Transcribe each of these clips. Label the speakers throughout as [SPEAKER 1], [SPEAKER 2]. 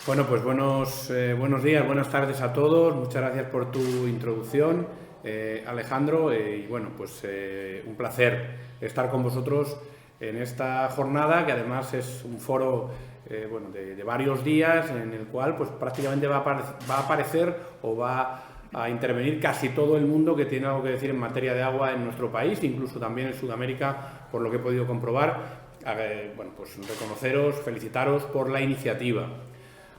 [SPEAKER 1] Bueno, pues buenos días, buenas tardes a todos. Muchas gracias por tu introducción, Alejandro. Y bueno, pues un placer estar con vosotros en esta jornada, que además es un foro de varios días, en el cual pues prácticamente va a aparecer o va a intervenir casi todo el mundo que tiene algo que decir en materia de agua en nuestro país, incluso también en Sudamérica, por lo que he podido comprobar. Bueno, pues reconoceros, felicitaros por la iniciativa,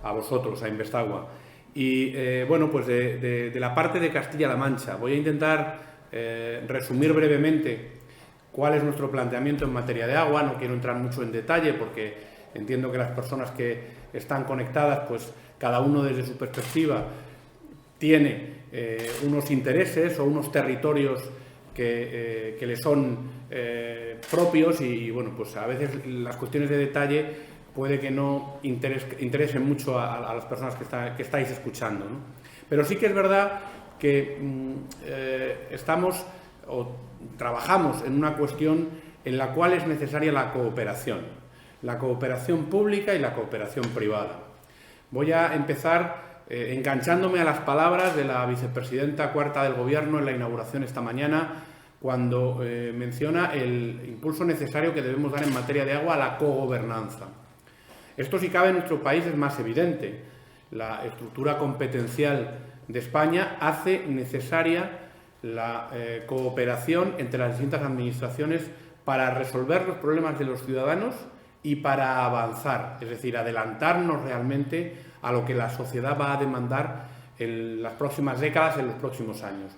[SPEAKER 1] a vosotros, a Investagua. Y bueno, pues de la parte de Castilla-La Mancha, voy a intentar resumir brevemente cuál es nuestro planteamiento en materia de agua. No quiero entrar mucho en detalle porque entiendo que las personas que están conectadas, pues cada uno desde su perspectiva tiene unos intereses o unos territorios que le son propios y bueno, pues a veces las cuestiones de detalle puede que no interesen mucho a las personas que estáis escuchando, ¿no? Pero sí que es verdad que estamos o trabajamos en una cuestión en la cual es necesaria la cooperación pública y la cooperación privada. Voy a empezar enganchándome a las palabras de la vicepresidenta cuarta del Gobierno en la inauguración esta mañana, cuando menciona el impulso necesario que debemos dar en materia de agua a la cogobernanza. Esto, si cabe, en nuestro país es más evidente. La estructura competencial de España hace necesaria la cooperación entre las distintas administraciones para resolver los problemas de los ciudadanos y para avanzar, es decir, adelantarnos realmente a lo que la sociedad va a demandar en las próximas décadas, en los próximos años.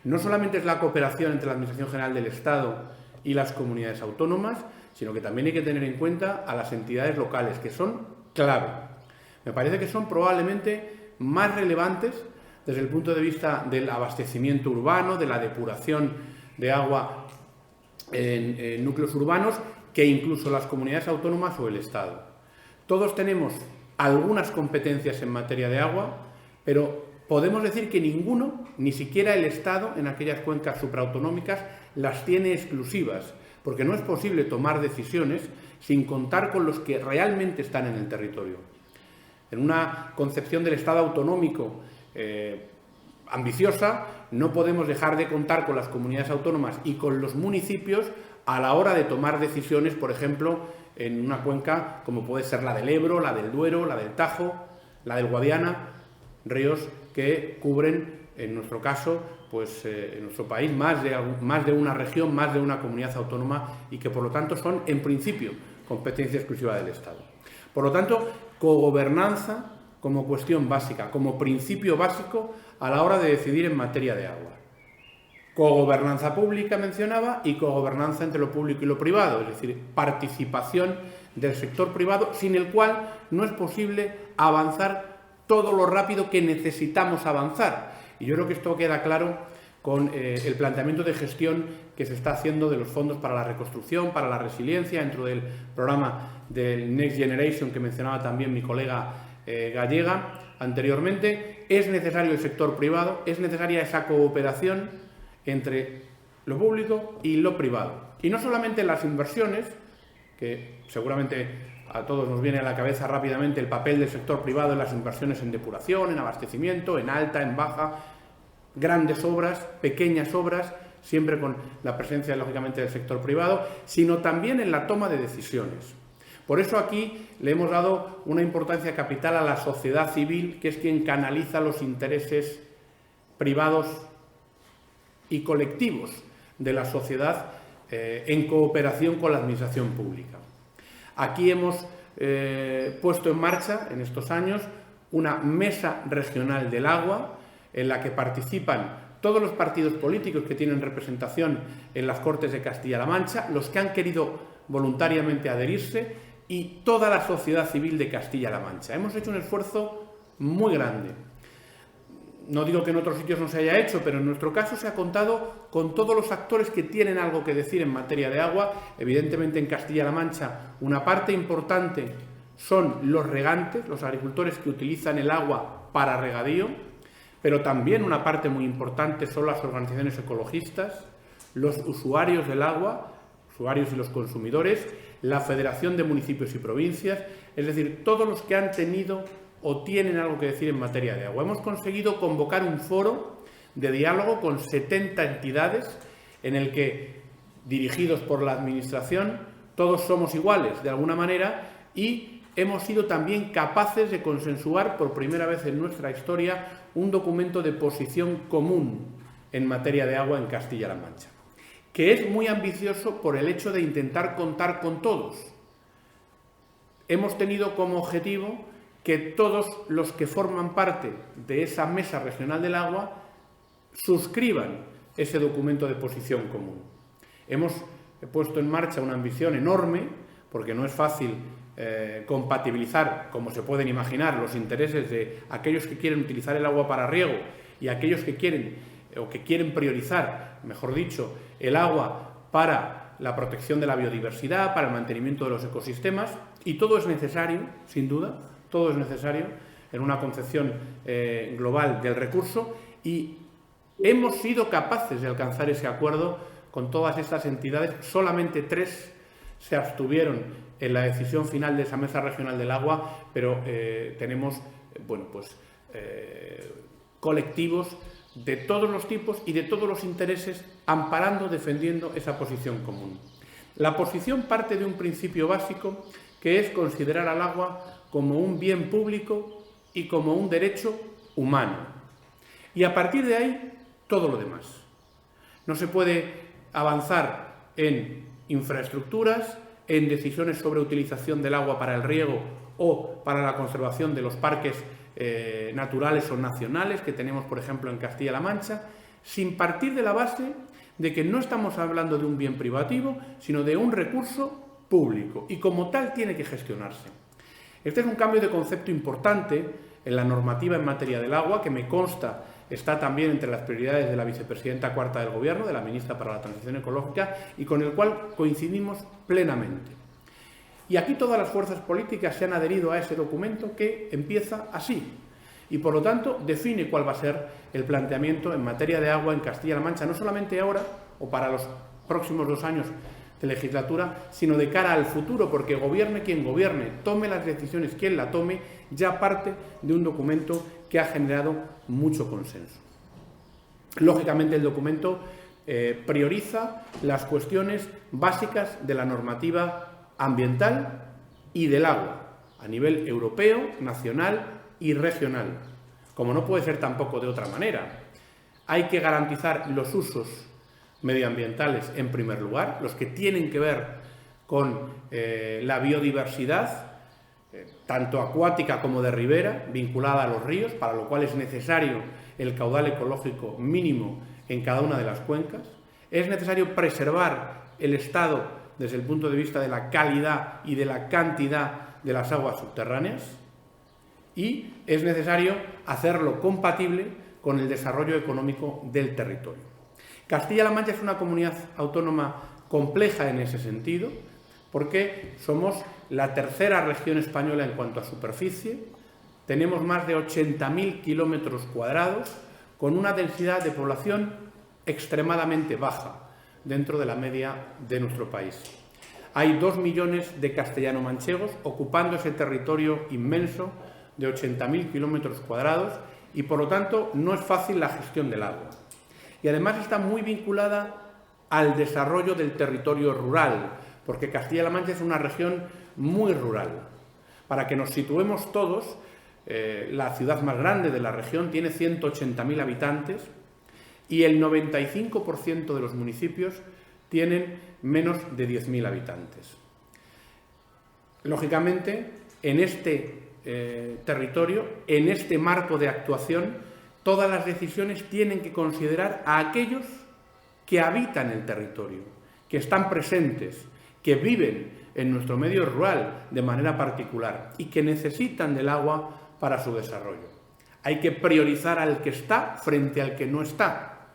[SPEAKER 1] No solamente es la cooperación entre la Administración General del Estado y las comunidades autónomas, sino que también hay que tener en cuenta a las entidades locales, que son clave. Me parece que son probablemente más relevantes desde el punto de vista del abastecimiento urbano, de la depuración de agua en núcleos urbanos, que incluso las comunidades autónomas o el Estado. Todos tenemos algunas competencias en materia de agua, pero podemos decir que ninguno, ni siquiera el Estado, en aquellas cuencas supraautonómicas, las tiene exclusivas, porque no es posible tomar decisiones sin contar con los que realmente están en el territorio. En una concepción del Estado autonómico ambiciosa, no podemos dejar de contar con las comunidades autónomas y con los municipios a la hora de tomar decisiones, por ejemplo, en una cuenca como puede ser la del Ebro, la del Duero, la del Tajo, la del Guadiana, ríos que cubren, en nuestro caso, pues en nuestro país, más de una región, más de una comunidad autónoma y que por lo tanto son, en principio, competencia exclusiva del Estado. Por lo tanto, cogobernanza como cuestión básica, como principio básico a la hora de decidir en materia de agua. Cogobernanza pública mencionaba y cogobernanza entre lo público y lo privado, es decir, participación del sector privado, sin el cual no es posible avanzar todo lo rápido que necesitamos avanzar. Y yo creo que esto queda claro con el planteamiento de gestión que se está haciendo de los fondos para la reconstrucción, para la resiliencia, dentro del programa del Next Generation que mencionaba también mi colega gallega anteriormente. Es necesario el sector privado, es necesaria esa cooperación entre lo público y lo privado. Y no solamente en las inversiones, que seguramente a todos nos viene a la cabeza rápidamente el papel del sector privado en las inversiones en depuración, en abastecimiento, en alta, en baja, grandes obras, pequeñas obras, siempre con la presencia, lógicamente, del sector privado, sino también en la toma de decisiones. Por eso aquí le hemos dado una importancia capital a la sociedad civil, que es quien canaliza los intereses privados y colectivos de la sociedad en cooperación con la administración pública. Aquí hemos puesto en marcha, en estos años, una mesa regional del agua en la que participan todos los partidos políticos que tienen representación en las Cortes de Castilla-La Mancha, los que han querido voluntariamente adherirse y toda la sociedad civil de Castilla-La Mancha. Hemos hecho un esfuerzo muy grande. No digo que en otros sitios no se haya hecho, pero en nuestro caso se ha contado con todos los actores que tienen algo que decir en materia de agua. Evidentemente, en Castilla-La Mancha, una parte importante son los regantes, los agricultores que utilizan el agua para regadío, pero también una parte muy importante son las organizaciones ecologistas, los usuarios del agua, usuarios y los consumidores, la Federación de Municipios y Provincias, es decir, todos los que han tenido o tienen algo que decir en materia de agua. Hemos conseguido convocar un foro de diálogo con 70 entidades en el que, dirigidos por la Administración, todos somos iguales de alguna manera, y hemos sido también capaces de consensuar por primera vez en nuestra historia un documento de posición común en materia de agua en Castilla-La Mancha, que es muy ambicioso por el hecho de intentar contar con todos. Hemos tenido como objetivo que todos los que forman parte de esa Mesa Regional del Agua suscriban ese documento de posición común. Hemos puesto en marcha una ambición enorme, porque no es fácil compatibilizar, como se pueden imaginar, los intereses de aquellos que quieren utilizar el agua para riego y aquellos que quieren priorizar, mejor dicho, el agua para la protección de la biodiversidad, para el mantenimiento de los ecosistemas, y todo es necesario, sin duda, todo es necesario en una concepción global del recurso, y hemos sido capaces de alcanzar ese acuerdo con todas estas entidades. Solamente 3 se abstuvieron en la decisión final de esa Mesa Regional del Agua, pero tenemos colectivos de todos los tipos y de todos los intereses amparando, defendiendo esa posición común. La posición parte de un principio básico, que es considerar al agua como un bien público y como un derecho humano. Y a partir de ahí, todo lo demás. No se puede avanzar en infraestructuras, en decisiones sobre utilización del agua para el riego o para la conservación de los parques naturales o nacionales que tenemos, por ejemplo, en Castilla-La Mancha, sin partir de la base de que no estamos hablando de un bien privativo, sino de un recurso público, y como tal tiene que gestionarse. Este es un cambio de concepto importante en la normativa en materia del agua, que me consta está también entre las prioridades de la vicepresidenta cuarta del Gobierno, de la ministra para la Transición Ecológica, y con el cual coincidimos plenamente. Y aquí todas las fuerzas políticas se han adherido a ese documento, que empieza así, y por lo tanto define cuál va a ser el planteamiento en materia de agua en Castilla-La Mancha, no solamente ahora o para los próximos 2 años de legislatura, sino de cara al futuro, porque gobierne quien gobierne, tome las decisiones quien la tome, ya parte de un documento que ha generado mucho consenso. Lógicamente, el documento prioriza las cuestiones básicas de la normativa ambiental y del agua, a nivel europeo, nacional y regional, como no puede ser tampoco de otra manera. Hay que garantizar los usos medioambientales en primer lugar, los que tienen que ver con la biodiversidad, tanto acuática como de ribera, vinculada a los ríos, para lo cual es necesario el caudal ecológico mínimo en cada una de las cuencas. Es necesario preservar el estado desde el punto de vista de la calidad y de la cantidad de las aguas subterráneas, y es necesario hacerlo compatible con el desarrollo económico del territorio. Castilla-La Mancha es una comunidad autónoma compleja en ese sentido, porque somos la tercera región española en cuanto a superficie, tenemos más de 80.000 kilómetros cuadrados, con una densidad de población extremadamente baja dentro de la media de nuestro país. Hay 2 millones de castellano-manchegos ocupando ese territorio inmenso de 80.000 kilómetros cuadrados, y por lo tanto no es fácil la gestión del agua. Y además está muy vinculada al desarrollo del territorio rural, porque Castilla-La Mancha es una región muy rural. Para que nos situemos todos, la ciudad más grande de la región tiene 180.000 habitantes y el 95% de los municipios tienen menos de 10.000 habitantes. Lógicamente, en este territorio, en este marco de actuación, todas las decisiones tienen que considerar a aquellos que habitan el territorio, que están presentes, que viven en nuestro medio rural de manera particular y que necesitan del agua para su desarrollo. Hay que priorizar al que está frente al que no está.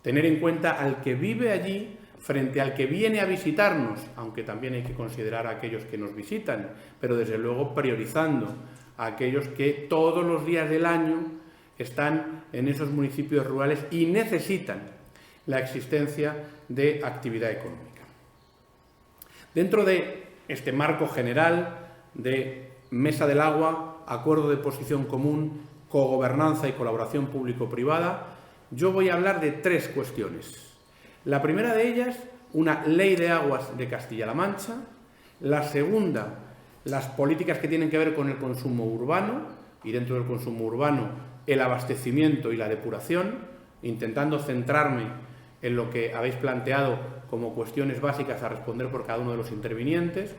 [SPEAKER 1] Tener en cuenta al que vive allí frente al que viene a visitarnos, aunque también hay que considerar a aquellos que nos visitan, pero desde luego priorizando a aquellos que todos los días del año están en esos municipios rurales y necesitan la existencia de actividad económica. Dentro de este marco general de Mesa del Agua, Acuerdo de Posición Común, Cogobernanza y Colaboración Público-Privada. Yo voy a hablar de 3 cuestiones. La primera de ellas, una ley de aguas de Castilla-La Mancha. La segunda, las políticas que tienen que ver con el consumo urbano y dentro del consumo urbano el abastecimiento y la depuración, intentando centrarme en lo que habéis planteado como cuestiones básicas a responder por cada uno de los intervinientes,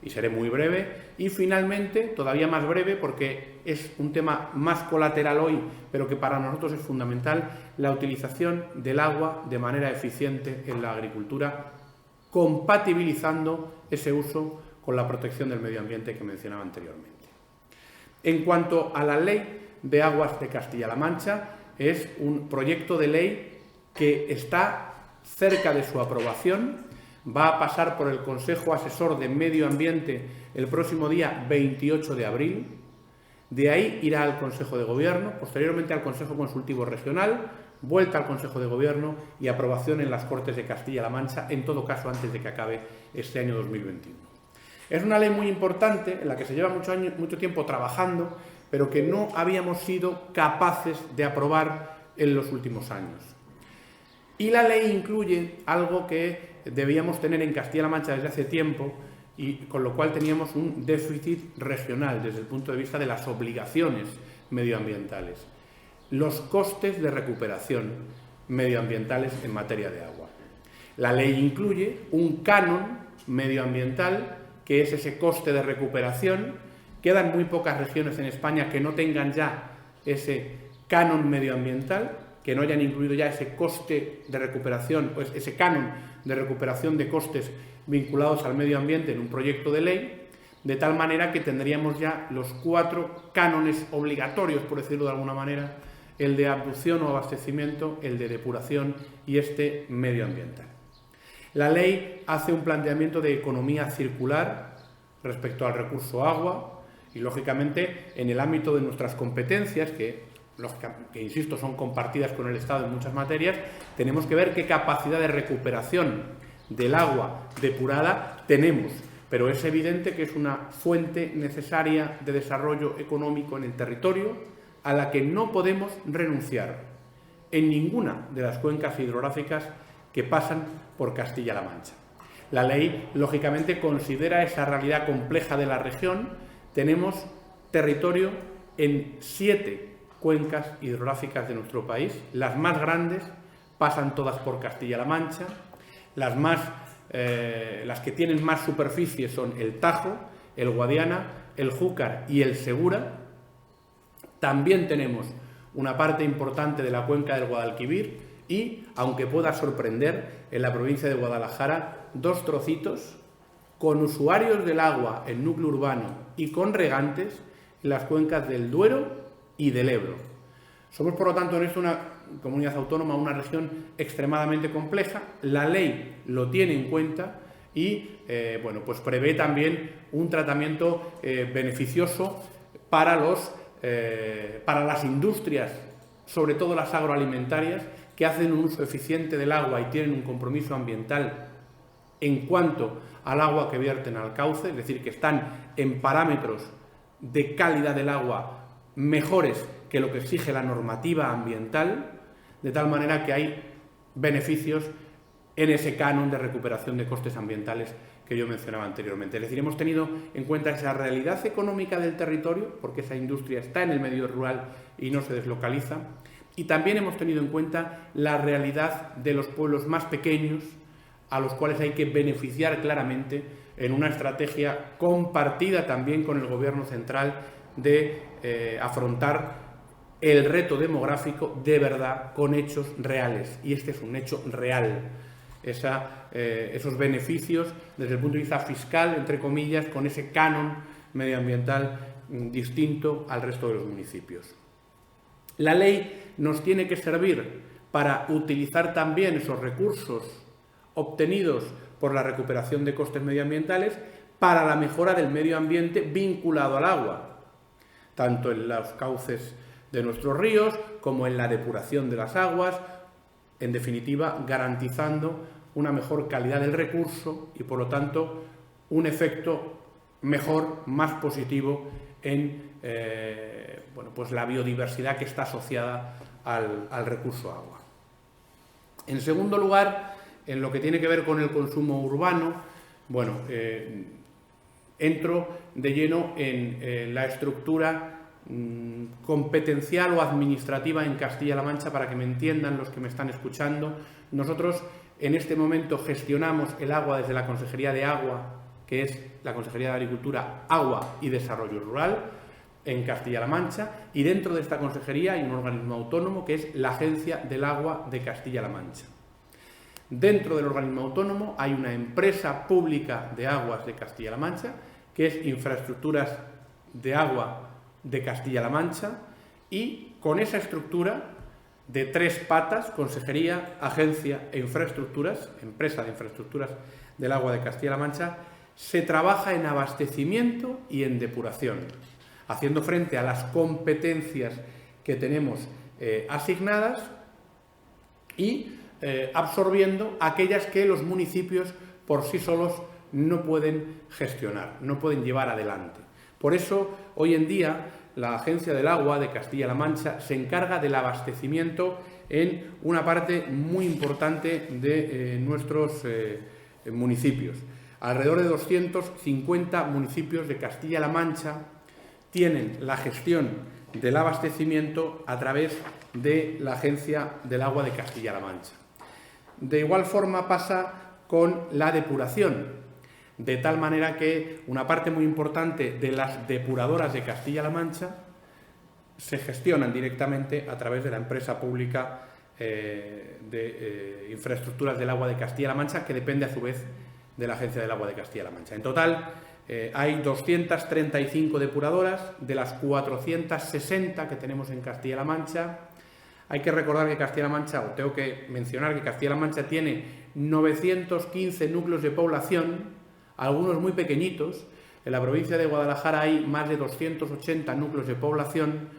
[SPEAKER 1] y seré muy breve. Y finalmente, todavía más breve, porque es un tema más colateral hoy, pero que para nosotros es fundamental, la utilización del agua de manera eficiente en la agricultura, compatibilizando ese uso con la protección del medio ambiente que mencionaba anteriormente. En cuanto a la Ley de Aguas de Castilla-La Mancha, es un proyecto de ley que está cerca de su aprobación. Va a pasar por el Consejo Asesor de Medio Ambiente el próximo día 28 de abril. De ahí irá al Consejo de Gobierno, posteriormente al Consejo Consultivo Regional, vuelta al Consejo de Gobierno y aprobación en las Cortes de Castilla-La Mancha, en todo caso antes de que acabe este año 2021. Es una ley muy importante en la que se lleva mucho tiempo trabajando, pero que no habíamos sido capaces de aprobar en los últimos años. Y la ley incluye algo que debíamos tener en Castilla-La Mancha desde hace tiempo y con lo cual teníamos un déficit regional desde el punto de vista de las obligaciones medioambientales. Los costes de recuperación medioambientales en materia de agua. La ley incluye un canon medioambiental que es ese coste de recuperación. Quedan muy pocas regiones en España que no tengan ya ese canon medioambiental, que no hayan incluido ya ese coste de recuperación, pues ese canon de recuperación de costes vinculados al medio ambiente en un proyecto de ley, de tal manera que tendríamos ya los 4 cánones obligatorios, por decirlo de alguna manera, el de abducción o abastecimiento, el de depuración y este medioambiental. La ley hace un planteamiento de economía circular respecto al recurso agua y, lógicamente, en el ámbito de nuestras competencias, que insisto, son compartidas con el Estado en muchas materias, tenemos que ver qué capacidad de recuperación del agua depurada tenemos, pero es evidente que es una fuente necesaria de desarrollo económico en el territorio a la que no podemos renunciar en ninguna de las cuencas hidrográficas que pasan por Castilla-La Mancha. La ley, lógicamente, considera esa realidad compleja de la región. Tenemos territorio en 7 cuencas hidrográficas de nuestro país. Las más grandes pasan todas por Castilla-La Mancha. Las que tienen más superficie son el Tajo, el Guadiana, el Júcar y el Segura. También tenemos una parte importante de la cuenca del Guadalquivir y, aunque pueda sorprender, en la provincia de Guadalajara, 2 trocitos con usuarios del agua en núcleo urbano y con regantes en las cuencas del Duero y del Ebro. Somos, por lo tanto, en esto una comunidad autónoma, una región extremadamente compleja. La ley lo tiene en cuenta y pues prevé también un tratamiento beneficioso para las industrias, sobre todo las agroalimentarias, que hacen un uso eficiente del agua y tienen un compromiso ambiental en cuanto al agua que vierten al cauce, es decir, que están en parámetros de calidad del agua mejores que lo que exige la normativa ambiental, de tal manera que hay beneficios en ese canon de recuperación de costes ambientales que yo mencionaba anteriormente. Es decir, hemos tenido en cuenta esa realidad económica del territorio, porque esa industria está en el medio rural y no se deslocaliza, y también hemos tenido en cuenta la realidad de los pueblos más pequeños, a los cuales hay que beneficiar claramente en una estrategia compartida también con el Gobierno central de afrontar el reto demográfico de verdad con hechos reales. Y este es un hecho real. Esos beneficios desde el punto de vista fiscal, entre comillas, con ese canon medioambiental distinto al resto de los municipios. La ley nos tiene que servir para utilizar también esos recursos obtenidos por la recuperación de costes medioambientales para la mejora del medio ambiente vinculado al agua, tanto en los cauces de nuestros ríos como en la depuración de las aguas, en definitiva garantizando una mejor calidad del recurso y por lo tanto un efecto mejor, más positivo en pues la biodiversidad que está asociada al recurso agua. En segundo lugar, en lo que tiene que ver con el consumo urbano, bueno, entro de lleno en la estructura competencial o administrativa en Castilla-La Mancha, para que me entiendan los que me están escuchando. Nosotros en este momento gestionamos el agua desde la Consejería de Agua, que es la Consejería de Agricultura, Agua y Desarrollo Rural, en Castilla-La Mancha, y dentro de esta consejería hay un organismo autónomo que es la Agencia del Agua de Castilla-La Mancha. Dentro del organismo autónomo hay una empresa pública de aguas de Castilla-La Mancha, que es Infraestructuras de Agua de Castilla-La Mancha, y con esa estructura de tres patas, consejería, agencia e infraestructuras, empresa de infraestructuras del agua de Castilla-La Mancha, se trabaja en abastecimiento y en depuración, haciendo frente a las competencias que tenemos asignadas y absorbiendo aquellas que los municipios por sí solos no pueden gestionar, no pueden llevar adelante. Por eso, hoy en día, la Agencia del Agua de Castilla-La Mancha se encarga del abastecimiento en una parte muy importante de nuestros municipios. Alrededor de 250 municipios de Castilla-La Mancha tienen la gestión del abastecimiento a través de la Agencia del Agua de Castilla-La Mancha. De igual forma pasa con la depuración, de tal manera que una parte muy importante de las depuradoras de Castilla-La Mancha se gestionan directamente a través de la empresa pública de Infraestructuras del Agua de Castilla-La Mancha, que depende a su vez de la Agencia del Agua de Castilla-La Mancha. En total hay 235 depuradoras, de las 460 que tenemos en Castilla-La Mancha. Hay que recordar que Castilla-La Mancha, o tengo que mencionar que Castilla-La Mancha tiene 915 núcleos de población, algunos muy pequeñitos. En la provincia de Guadalajara hay más de 280 núcleos de población,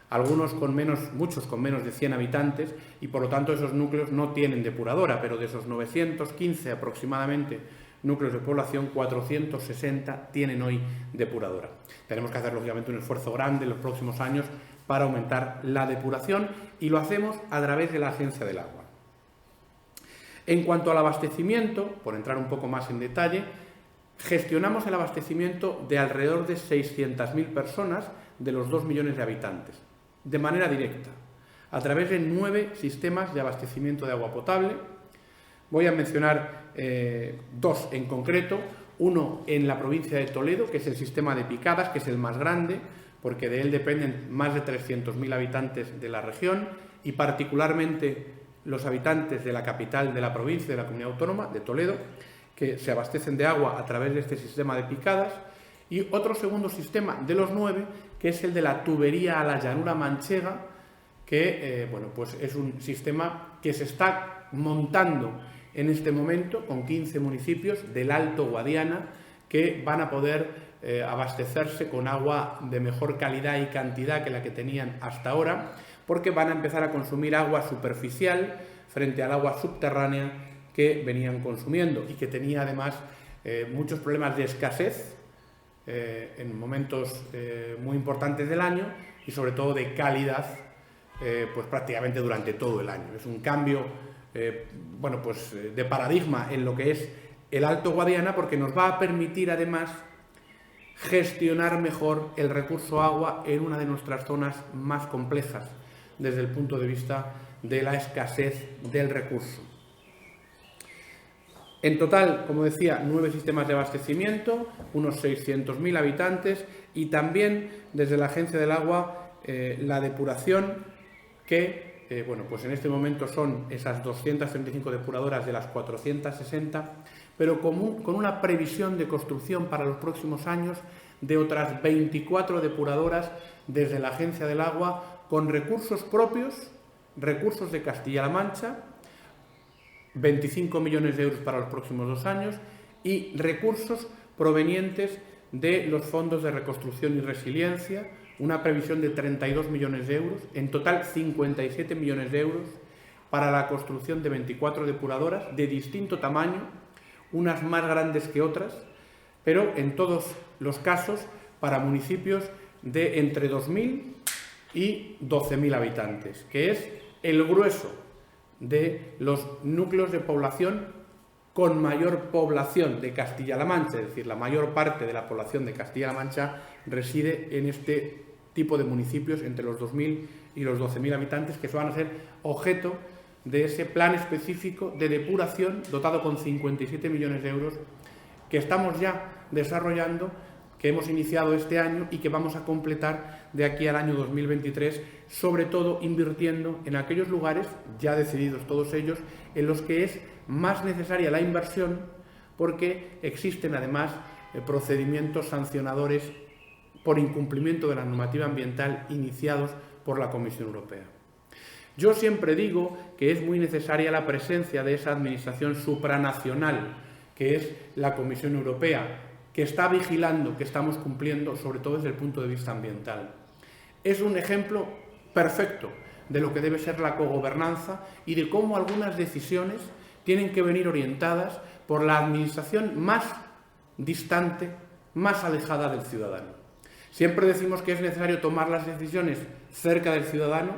[SPEAKER 1] algunos con menos, muchos con menos de 100 habitantes, y por lo tanto esos núcleos no tienen depuradora, pero de esos 915 aproximadamente núcleos de población, 460 tienen hoy depuradora. Tenemos que hacer lógicamente un esfuerzo grande en los próximos años para aumentar la depuración, y lo hacemos a través de la Agencia del Agua. En cuanto al abastecimiento, por entrar un poco más en detalle, gestionamos el abastecimiento de alrededor de 600.000 personas de los 2 millones de habitantes, de manera directa, a través de 9 sistemas de abastecimiento de agua potable. Voy a mencionar 2 en concreto, uno en la provincia de Toledo, que es el sistema de Picadas, que es el más grande, porque de él dependen más de 300.000 habitantes de la región, y particularmente los habitantes de la capital de la provincia, de la comunidad autónoma, de Toledo, que se abastecen de agua a través de este sistema de Picadas. Y otro segundo sistema de los 9, que es el de la tubería a la llanura manchega, que pues es un sistema que se está montando en este momento con 15 municipios del Alto Guadiana, que van a poder abastecerse con agua de mejor calidad y cantidad que la que tenían hasta ahora, porque van a empezar a consumir agua superficial frente al agua subterránea que venían consumiendo, y que tenía además muchos problemas de escasez en momentos muy importantes del año, y sobre todo de calidad pues prácticamente durante todo el año. Es un cambio de paradigma en lo que es el Alto Guadiana, porque nos va a permitir además gestionar mejor el recurso agua en una de nuestras zonas más complejas desde el punto de vista de la escasez del recurso. En total, como decía, 9 sistemas de abastecimiento, unos 600.000 habitantes, y también desde la Agencia del Agua la depuración, que pues en este momento son esas 235 depuradoras de las 460, pero con una previsión de construcción para los próximos años de otras 24 depuradoras desde la Agencia del Agua, con recursos propios, recursos de Castilla-La Mancha, 25 millones de euros para los próximos 2 años, y recursos provenientes de los fondos de reconstrucción y resiliencia, una previsión de 32 millones de euros, en total 57 millones de euros para la construcción de 24 depuradoras de distinto tamaño, unas más grandes que otras, pero en todos los casos para municipios de entre 2.000 y 12.000 habitantes, que es el grueso de los núcleos de población con mayor población de Castilla-La Mancha, es decir, la mayor parte de la población de Castilla-La Mancha reside en este tipo de municipios entre los 2.000 y los 12.000 habitantes, que van a ser objeto de ese plan específico de depuración dotado con 57 millones de euros que estamos ya desarrollando, que hemos iniciado este año y que vamos a completar de aquí al año 2023, sobre todo invirtiendo en aquellos lugares, ya decididos todos ellos, en los que es más necesaria la inversión, porque existen además procedimientos sancionadores por incumplimiento de la normativa ambiental iniciados por la Comisión Europea. Yo siempre digo que es muy necesaria la presencia de esa administración supranacional, que es la Comisión Europea, que está vigilando que estamos cumpliendo, sobre todo desde el punto de vista ambiental. Es un ejemplo perfecto de lo que debe ser la cogobernanza y de cómo algunas decisiones tienen que venir orientadas por la administración más distante, más alejada del ciudadano. Siempre decimos que es necesario tomar las decisiones cerca del ciudadano,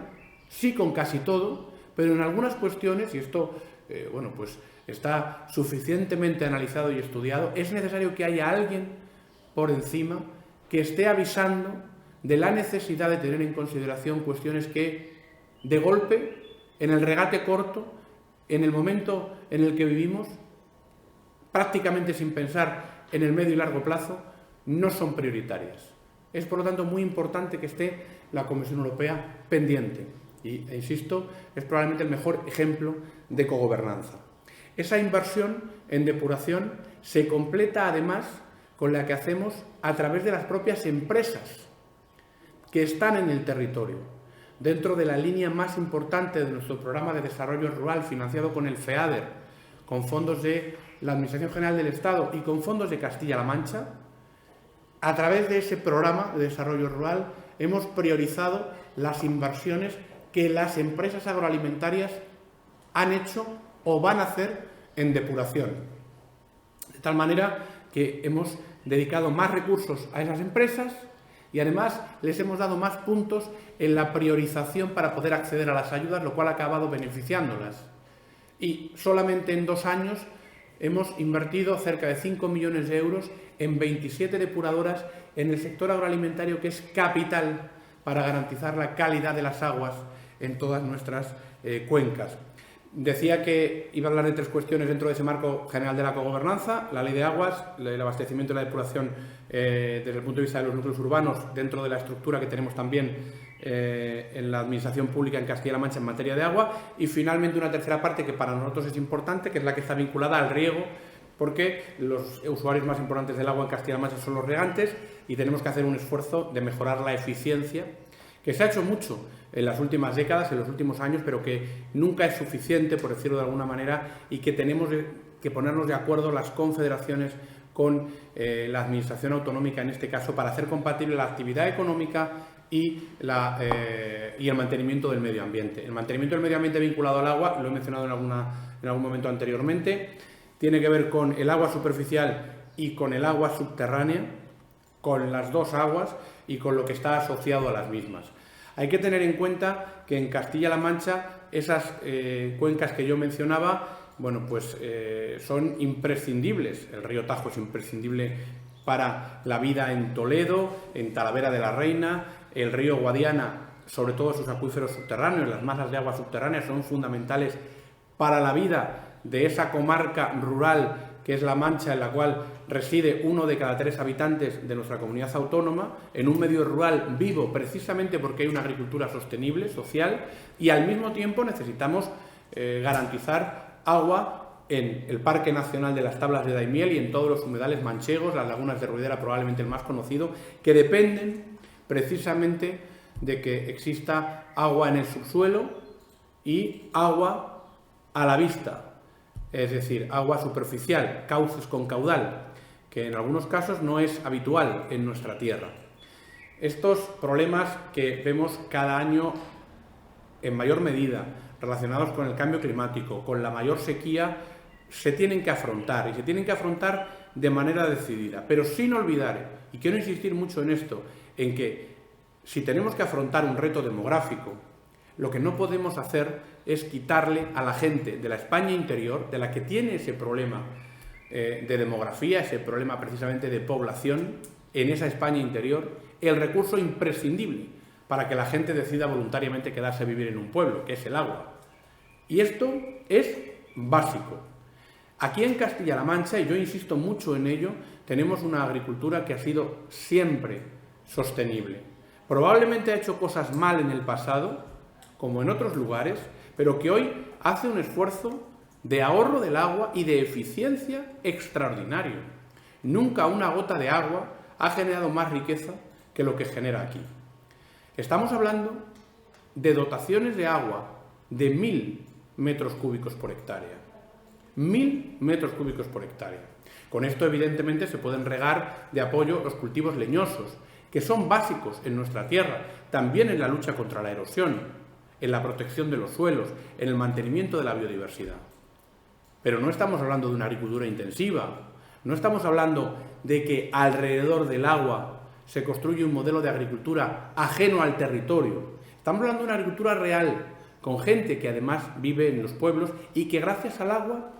[SPEAKER 1] sí con casi todo, pero en algunas cuestiones, y esto pues está suficientemente analizado y estudiado, es necesario que haya alguien por encima que esté avisando de la necesidad de tener en consideración cuestiones que, de golpe, en el regate corto, en el momento en el que vivimos, prácticamente sin pensar en el medio y largo plazo, no son prioritarias. Es, por lo tanto, muy importante que esté la Comisión Europea pendiente. E insisto, es probablemente el mejor ejemplo de cogobernanza. Esa inversión en depuración se completa además con la que hacemos a través de las propias empresas que están en el territorio, dentro de la línea más importante de nuestro programa de desarrollo rural financiado con el FEADER, con fondos de la Administración General del Estado y con fondos de Castilla-La Mancha. A través de ese programa de desarrollo rural hemos priorizado las inversiones que las empresas agroalimentarias han hecho o van a hacer en depuración. De tal manera que hemos dedicado más recursos a esas empresas y además les hemos dado más puntos en la priorización para poder acceder a las ayudas, lo cual ha acabado beneficiándolas. Y solamente en 2 años hemos invertido cerca de 5 millones de euros en 27 depuradoras en el sector agroalimentario, que es capital para garantizar la calidad de las aguas en todas nuestras cuencas. Decía que iba a hablar de 3 cuestiones dentro de ese marco general de la cogobernanza: la ley de aguas, el abastecimiento y la depuración desde el punto de vista de los núcleos urbanos, dentro de la estructura que tenemos también en la administración pública en Castilla-La Mancha en materia de agua, y finalmente una tercera parte que para nosotros es importante, que es la que está vinculada al riego, porque los usuarios más importantes del agua en Castilla-La Mancha son los regantes y tenemos que hacer un esfuerzo de mejorar la eficiencia, que se ha hecho mucho en las últimas décadas, en los últimos años, pero que nunca es suficiente, por decirlo de alguna manera, y que tenemos que ponernos de acuerdo las confederaciones con la administración autonómica, en este caso, para hacer compatible la actividad económica y el mantenimiento del medio ambiente. El mantenimiento del medio ambiente vinculado al agua, lo he mencionado en algún momento anteriormente, tiene que ver con el agua superficial y con el agua subterránea, con las dos aguas y con lo que está asociado a las mismas. Hay que tener en cuenta que en Castilla-La Mancha esas cuencas que yo mencionaba, son imprescindibles. El río Tajo es imprescindible para la vida en Toledo, en Talavera de la Reina. El río Guadiana, sobre todo sus acuíferos subterráneos, las masas de agua subterráneas, son fundamentales para la vida de esa comarca rural que es La Mancha, en la cual reside 1 de cada 3 habitantes de nuestra comunidad autónoma, en un medio rural vivo, precisamente porque hay una agricultura sostenible, social, y al mismo tiempo necesitamos garantizar agua en el Parque Nacional de las Tablas de Daimiel y en todos los humedales manchegos, las lagunas de Ruidera, probablemente el más conocido, que dependen precisamente de que exista agua en el subsuelo y agua a la vista, es decir, agua superficial, cauces con caudal, que en algunos casos no es habitual en nuestra tierra. Estos problemas que vemos cada año en mayor medida relacionados con el cambio climático, con la mayor sequía, se tienen que afrontar, y se tienen que afrontar de manera decidida, pero sin olvidar, y quiero insistir mucho en esto, en que si tenemos que afrontar un reto demográfico, lo que no podemos hacer es quitarle a la gente de la España interior, de la que tiene ese problema de demografía, ese problema precisamente de población en esa España interior, el recurso imprescindible para que la gente decida voluntariamente quedarse a vivir en un pueblo, que es el agua. Y esto es básico. Aquí en Castilla-La Mancha, y yo insisto mucho en ello, tenemos una agricultura que ha sido siempre sostenible. Probablemente ha hecho cosas mal en el pasado, como en otros lugares, pero que hoy hace un esfuerzo de ahorro del agua y de eficiencia extraordinario. Nunca una gota de agua ha generado más riqueza que lo que genera aquí. Estamos hablando de dotaciones de agua de 1000 metros cúbicos por hectárea. 1000 metros cúbicos por hectárea. Con esto, evidentemente, se pueden regar de apoyo los cultivos leñosos, que son básicos en nuestra tierra, también en la lucha contra la erosión, en la protección de los suelos, en el mantenimiento de la biodiversidad. Pero no estamos hablando de una agricultura intensiva, no estamos hablando de que alrededor del agua se construye un modelo de agricultura ajeno al territorio. Estamos hablando de una agricultura real, con gente que además vive en los pueblos y que gracias al agua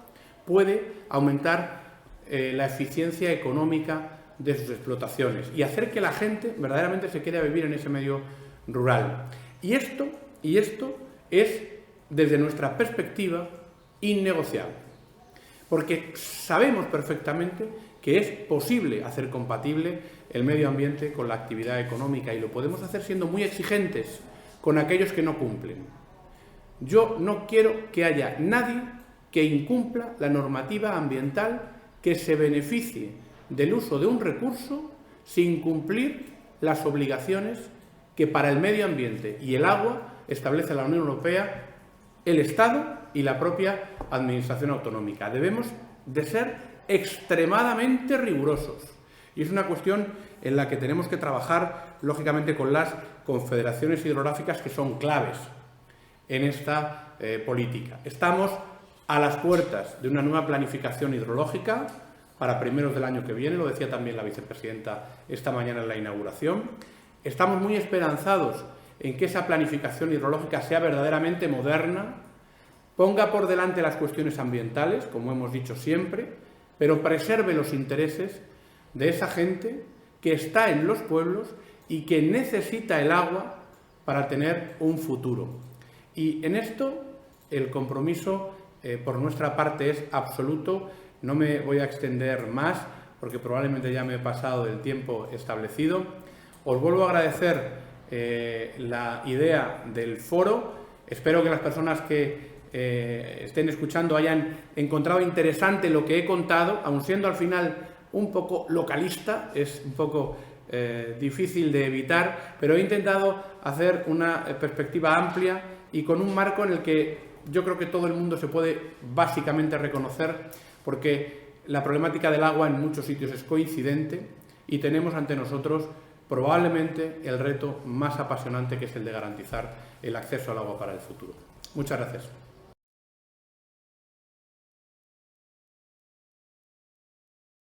[SPEAKER 1] puede aumentar la eficiencia económica de sus explotaciones y hacer que la gente verdaderamente se quede a vivir en ese medio rural. Y esto es, desde nuestra perspectiva, innegociable. Porque sabemos perfectamente que es posible hacer compatible el medio ambiente con la actividad económica y lo podemos hacer siendo muy exigentes con aquellos que no cumplen. Yo no quiero que haya nadie que incumpla la normativa ambiental que se beneficie del uso de un recurso sin cumplir las obligaciones que para el medio ambiente y el agua establece la Unión Europea, el Estado y la propia Administración autonómica. Debemos de ser extremadamente rigurosos. Y es una cuestión en la que tenemos que trabajar, lógicamente, con las confederaciones hidrográficas que son claves en esta política. Estamos a las puertas de una nueva planificación hidrológica para primeros del año que viene, lo decía también la vicepresidenta esta mañana en la inauguración. Estamos muy esperanzados en que esa planificación hidrológica sea verdaderamente moderna, ponga por delante las cuestiones ambientales, como hemos dicho siempre, pero preserve los intereses de esa gente que está en los pueblos y que necesita el agua para tener un futuro. Y en esto el compromiso por nuestra parte es absoluto. No me voy a extender más porque probablemente ya me he pasado del tiempo establecido. Os vuelvo a agradecer la idea del foro. Espero que las personas que estén escuchando hayan encontrado interesante lo que he contado, aun siendo al final un poco localista, es un poco difícil de evitar, pero he intentado hacer una perspectiva amplia y con un marco en el que yo creo que todo el mundo se puede básicamente reconocer, porque la problemática del agua en muchos sitios es coincidente y tenemos ante nosotros probablemente el reto más apasionante, que es el de garantizar el acceso al agua para el futuro. Muchas gracias.